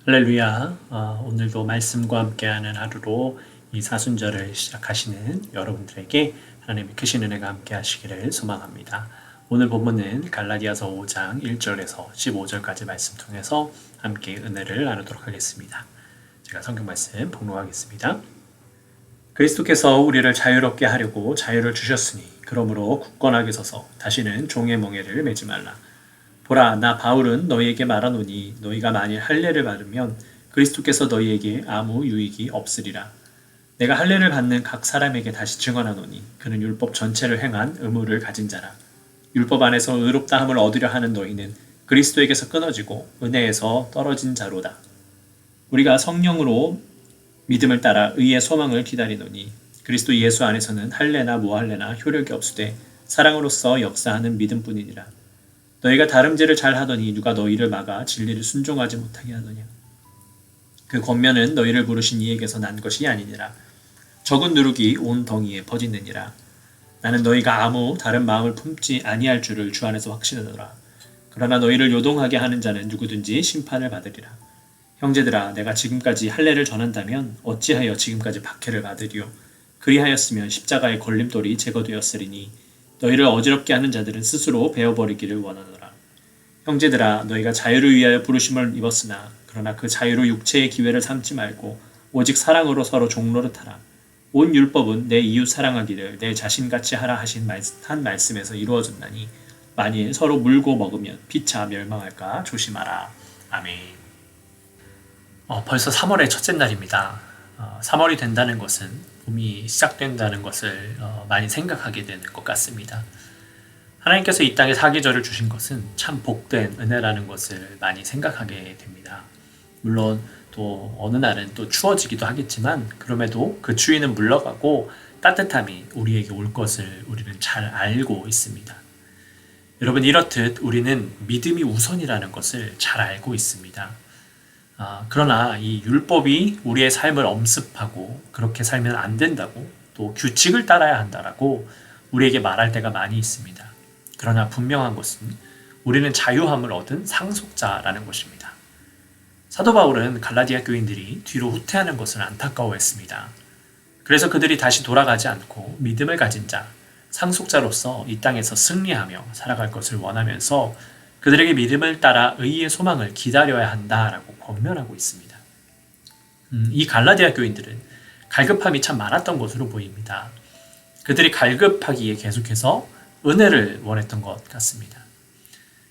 할렐루야. 오늘도 말씀과 함께하는 하루로 이 사순절을 시작하시는 여러분들에게 하나님의 크신 은혜가 함께 하시기를 소망합니다. 오늘 본문은 갈라디아서 5장 1절에서 15절까지 말씀 통해서 함께 은혜를 나누도록 하겠습니다. 제가 성경 말씀 봉독하겠습니다. 그리스도께서 우리를 자유롭게 하려고 자유를 주셨으니 그러므로 굳건하게 서서 다시는 종의 멍에를 매지 말라. 보라, 나 바울은 너희에게 말하노니 너희가 만일 할례를 받으면 그리스도께서 너희에게 아무 유익이 없으리라. 내가 할례를 받는 각 사람에게 다시 증언하노니 그는 율법 전체를 행한 의무를 가진 자라. 율법 안에서 의롭다함을 얻으려 하는 너희는 그리스도에게서 끊어지고 은혜에서 떨어진 자로다. 우리가 성령으로 믿음을 따라 의의 소망을 기다리노니 그리스도 예수 안에서는 할례나 무할례나 효력이 없으되 사랑으로서 역사하는 믿음뿐이니라. 너희가 다름질을 잘하더니 누가 너희를 막아 진리를 순종하지 못하게 하느냐. 그 권면은 너희를 부르신 이에게서 난 것이 아니니라. 적은 누룩이 온 덩이에 퍼지느니라. 나는 너희가 아무 다른 마음을 품지 아니할 줄을 주 안에서 확신하노라. 그러나 너희를 요동하게 하는 자는 누구든지 심판을 받으리라. 형제들아, 내가 지금까지 할례를 전한다면 어찌하여 지금까지 박해를 받으리요. 그리하였으면 십자가의 걸림돌이 제거되었으리니 너희를 어지럽게 하는 자들은 스스로 베어버리기를 원하노라. 형제들아, 너희가 자유를 위하여 부르심을 입었으나 그러나 그 자유로 육체의 기회를 삼지 말고 오직 사랑으로 서로 종노릇하라. 온 율법은 내 이웃 사랑하기를 내 자신같이 하라 하신 한 말씀에서 이루어졌나니 만일 서로 물고 먹으면 피차 멸망할까 조심하라. 아멘. 벌써 3월의 첫째 날입니다. 3월이 된다는 것은 봄이 시작된다는 것을 많이 생각하게 되는 것 같습니다. 하나님께서 이 땅에 사계절을 주신 것은 참 복된 은혜라는 것을 많이 생각하게 됩니다. 물론 또 어느 날은 또 추워지기도 하겠지만 그럼에도 그 추위는 물러가고 따뜻함이 우리에게 올 것을 우리는 잘 알고 있습니다. 여러분, 이렇듯 우리는 믿음이 우선이라는 것을 잘 알고 있습니다. 그러나 이 율법이 우리의 삶을 엄습하고 그렇게 살면 안 된다고 또 규칙을 따라야 한다라고 우리에게 말할 때가 많이 있습니다. 그러나 분명한 것은 우리는 자유함을 얻은 상속자라는 것입니다. 사도 바울은 갈라디아 교인들이 뒤로 후퇴하는 것을 안타까워했습니다. 그래서 그들이 다시 돌아가지 않고 믿음을 가진 자, 상속자로서 이 땅에서 승리하며 살아갈 것을 원하면서 그들에게 믿음을 따라 의의 소망을 기다려야 한다라고 권면하고 있습니다. 이 갈라디아 교인들은 갈급함이 참 많았던 것으로 보입니다. 그들이 갈급하기에 계속해서 은혜를 원했던 것 같습니다.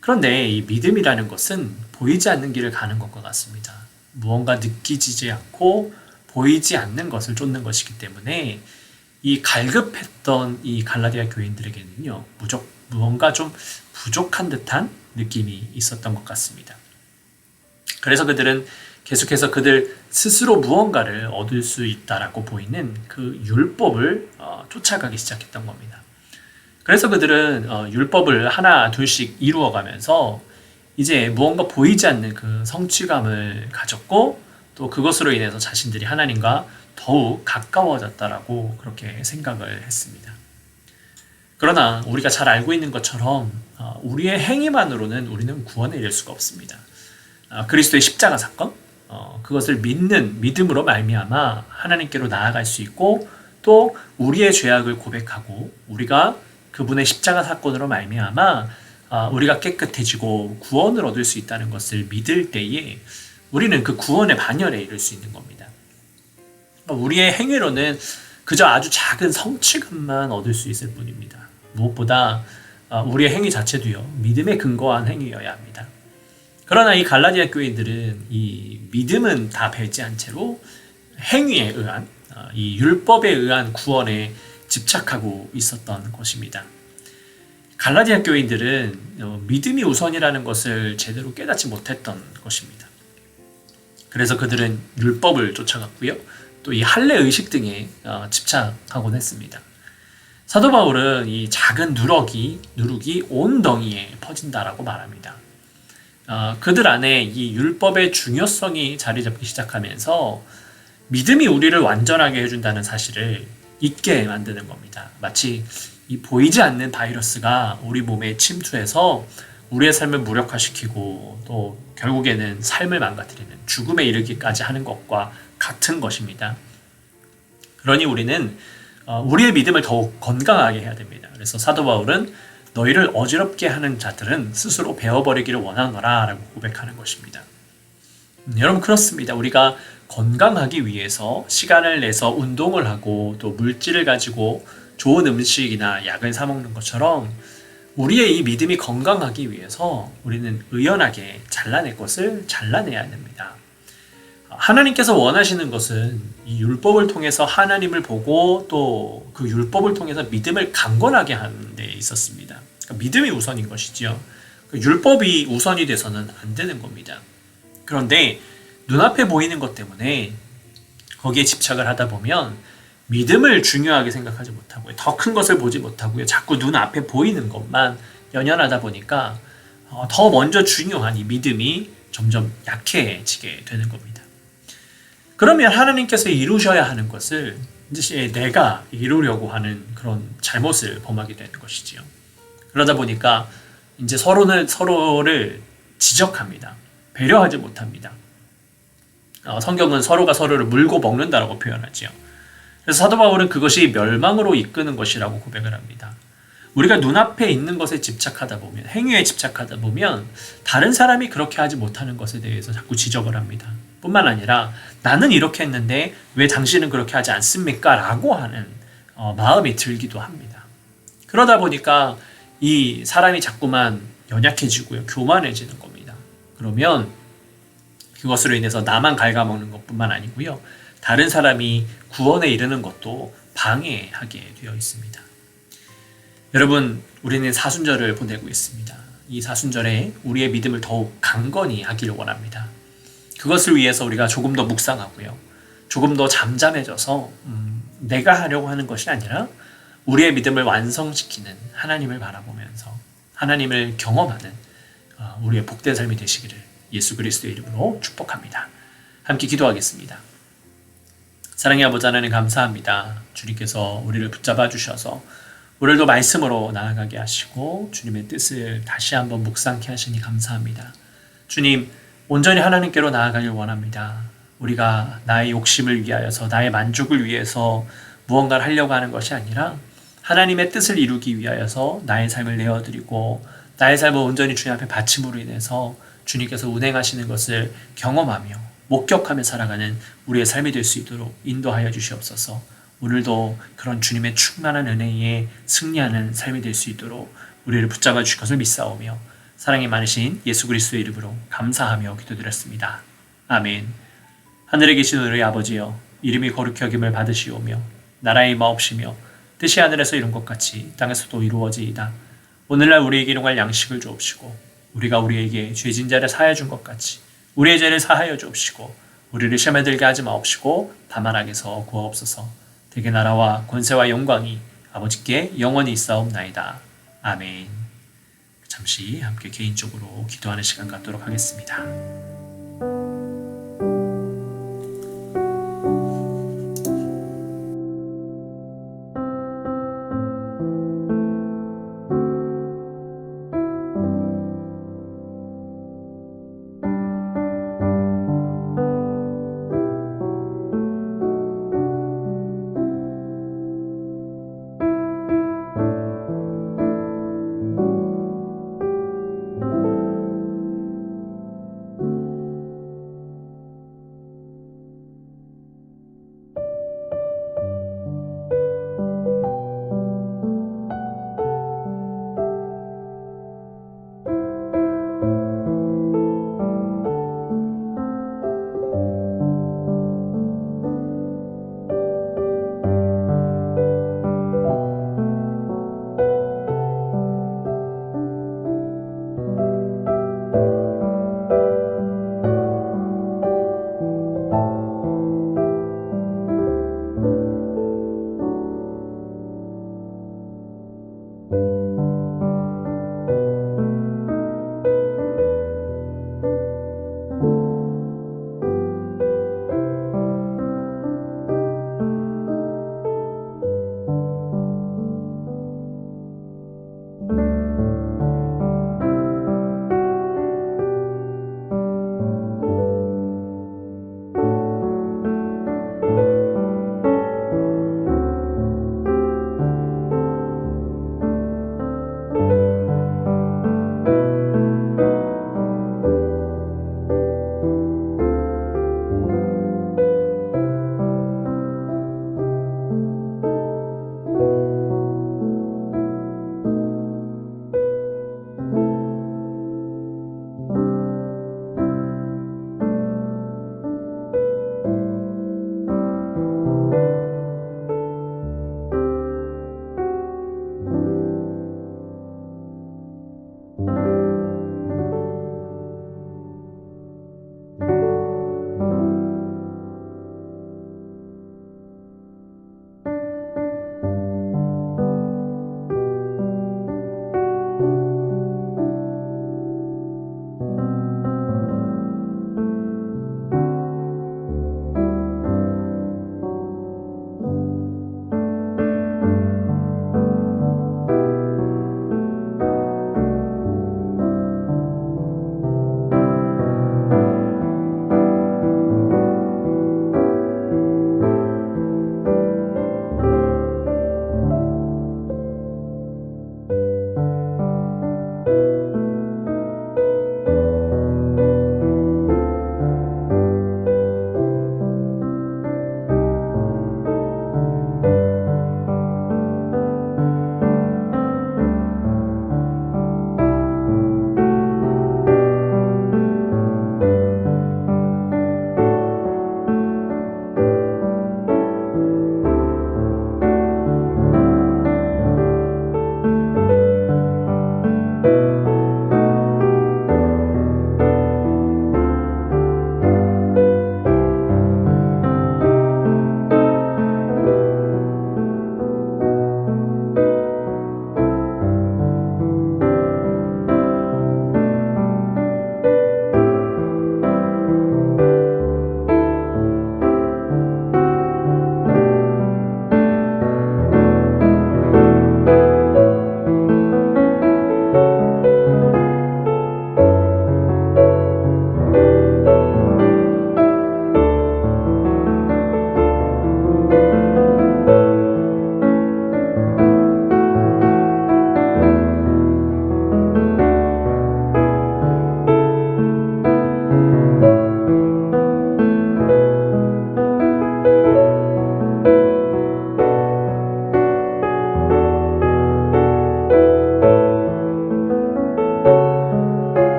그런데 이 믿음이라는 것은 보이지 않는 길을 가는 것과 같습니다. 무언가 느끼지지 않고 보이지 않는 것을 쫓는 것이기 때문에 이 갈급했던 이 갈라디아 교인들에게는요, 무언가 좀 부족한 듯한 느낌이 있었던 것 같습니다. 그래서 그들은 계속해서 그들 스스로 무언가를 얻을 수 있다라고 보이는 그 율법을 쫓아가기 시작했던 겁니다. 그래서 그들은 율법을 하나 둘씩 이루어가면서 이제 무언가 보이지 않는 그 성취감을 가졌고 또 그것으로 인해서 자신들이 하나님과 더욱 가까워졌다라고 그렇게 생각을 했습니다. 그러나 우리가 잘 알고 있는 것처럼 우리의 행위만으로는 우리는 구원에 이를 수가 없습니다. 그리스도의 십자가 사건, 그것을 믿음으로 말미암아 하나님께로 나아갈 수 있고 또 우리의 죄악을 고백하고 우리가 그분의 십자가 사건으로 말미암아 우리가 깨끗해지고 구원을 얻을 수 있다는 것을 믿을 때에 우리는 그 구원의 반열에 이를 수 있는 겁니다. 우리의 행위로는 그저 아주 작은 성취감만 얻을 수 있을 뿐입니다. 무엇보다 우리의 행위 자체도요, 믿음에 근거한 행위여야 합니다. 그러나 이 갈라디아 교인들은 이 믿음은 다 배제한 채로 행위에 의한, 이 율법에 의한 구원에 집착하고 있었던 것입니다. 갈라디아 교인들은 믿음이 우선이라는 것을 제대로 깨닫지 못했던 것입니다. 그래서 그들은 율법을 쫓아갔고요. 또 이 할례 의식 등에 집착하곤 했습니다. 사도 바울은 이 작은 누룩이 온 덩이에 퍼진다라고 말합니다. 그들 안에 이 율법의 중요성이 자리 잡기 시작하면서 믿음이 우리를 완전하게 해준다는 사실을 잊게 만드는 겁니다. 마치 이 보이지 않는 바이러스가 우리 몸에 침투해서 우리의 삶을 무력화시키고 또 결국에는 삶을 망가뜨리는 죽음에 이르기까지 하는 것과 같은 것입니다. 그러니 우리는 우리의 믿음을 더욱 건강하게 해야 됩니다. 그래서 사도 바울은 너희를 어지럽게 하는 자들은 스스로 베어버리기를 원하노라 라고 고백하는 것입니다. 여러분 그렇습니다. 우리가 건강하기 위해서 시간을 내서 운동을 하고 또 물질을 가지고 좋은 음식이나 약을 사 먹는 것처럼 우리의 이 믿음이 건강하기 위해서 우리는 의연하게 잘라낼 것을 잘라내야 됩니다. 하나님께서 원하시는 것은 이 율법을 통해서 하나님을 보고 또 그 율법을 통해서 믿음을 강건하게 하는 데 있었습니다. 그러니까 믿음이 우선인 것이죠. 율법이 우선이 돼서는 안 되는 겁니다. 그런데 눈앞에 보이는 것 때문에 거기에 집착을 하다 보면 믿음을 중요하게 생각하지 못하고요. 더 큰 것을 보지 못하고요. 자꾸 눈앞에 보이는 것만 연연하다 보니까 더 먼저 중요한 이 믿음이 점점 약해지게 되는 겁니다. 그러면 하나님께서 이루셔야 하는 것을 이제 내가 이루려고 하는 그런 잘못을 범하게 되는 것이지요. 그러다 보니까 이제 서로를 지적합니다. 배려하지 못합니다. 성경은 서로가 서로를 물고 먹는다라고 표현하지요. 그래서 사도 바울은 그것이 멸망으로 이끄는 것이라고 고백을 합니다. 우리가 눈앞에 있는 것에 집착하다 보면, 행위에 집착하다 보면 다른 사람이 그렇게 하지 못하는 것에 대해서 자꾸 지적을 합니다. 뿐만 아니라 나는 이렇게 했는데 왜 당신은 그렇게 하지 않습니까? 라고 하는 마음이 들기도 합니다. 그러다 보니까 이 사람이 자꾸만 연약해지고요. 교만해지는 겁니다. 그러면 그것으로 인해서 나만 갉아먹는 것뿐만 아니고요. 다른 사람이 구원에 이르는 것도 방해하게 되어 있습니다. 여러분, 우리는 사순절을 보내고 있습니다. 이 사순절에 우리의 믿음을 더욱 강건히 하기를 원합니다. 그것을 위해서 우리가 조금 더 묵상하고요. 조금 더 잠잠해져서 내가 하려고 하는 것이 아니라 우리의 믿음을 완성시키는 하나님을 바라보면서 하나님을 경험하는 우리의 복된 삶이 되시기를 예수 그리스도의 이름으로 축복합니다. 함께 기도하겠습니다. 사랑의 아버지 하나님 감사합니다. 주님께서 우리를 붙잡아 주셔서 오늘도 말씀으로 나아가게 하시고 주님의 뜻을 다시 한번 묵상케 하시니 감사합니다. 주님, 온전히 하나님께로 나아가길 원합니다. 우리가 나의 욕심을 위하여서 나의 만족을 위해서 무언가를 하려고 하는 것이 아니라 하나님의 뜻을 이루기 위하여서 나의 삶을 내어드리고 나의 삶을 온전히 주님 앞에 바침으로 인해서 주님께서 운행하시는 것을 경험하며 목격하며 살아가는 우리의 삶이 될 수 있도록 인도하여 주시옵소서. 오늘도 그런 주님의 충만한 은혜에 승리하는 삶이 될 수 있도록 우리를 붙잡아 주실 것을 믿사오며 사랑이 많으신 예수 그리스도의 이름으로 감사하며 기도드렸습니다. 아멘. 하늘에 계신 우리 아버지여, 이름이 거룩히 여김을 받으시오며 나라의 마옵시며 뜻이 하늘에서 이룬 것 같이 땅에서도 이루어지이다. 오늘날 우리에게 일용할 양식을 주옵시고 우리가 우리에게 죄진 자를 사하여 준 것 같이 우리의 죄를 사하여 주옵시고 우리를 시험에 들게 하지 마옵시고 다만 악에서 구하옵소서. 대개 나라와 권세와 영광이 아버지께 영원히 있사옵나이다. 아멘. 잠시 함께 개인적으로 기도하는 시간 갖도록 하겠습니다.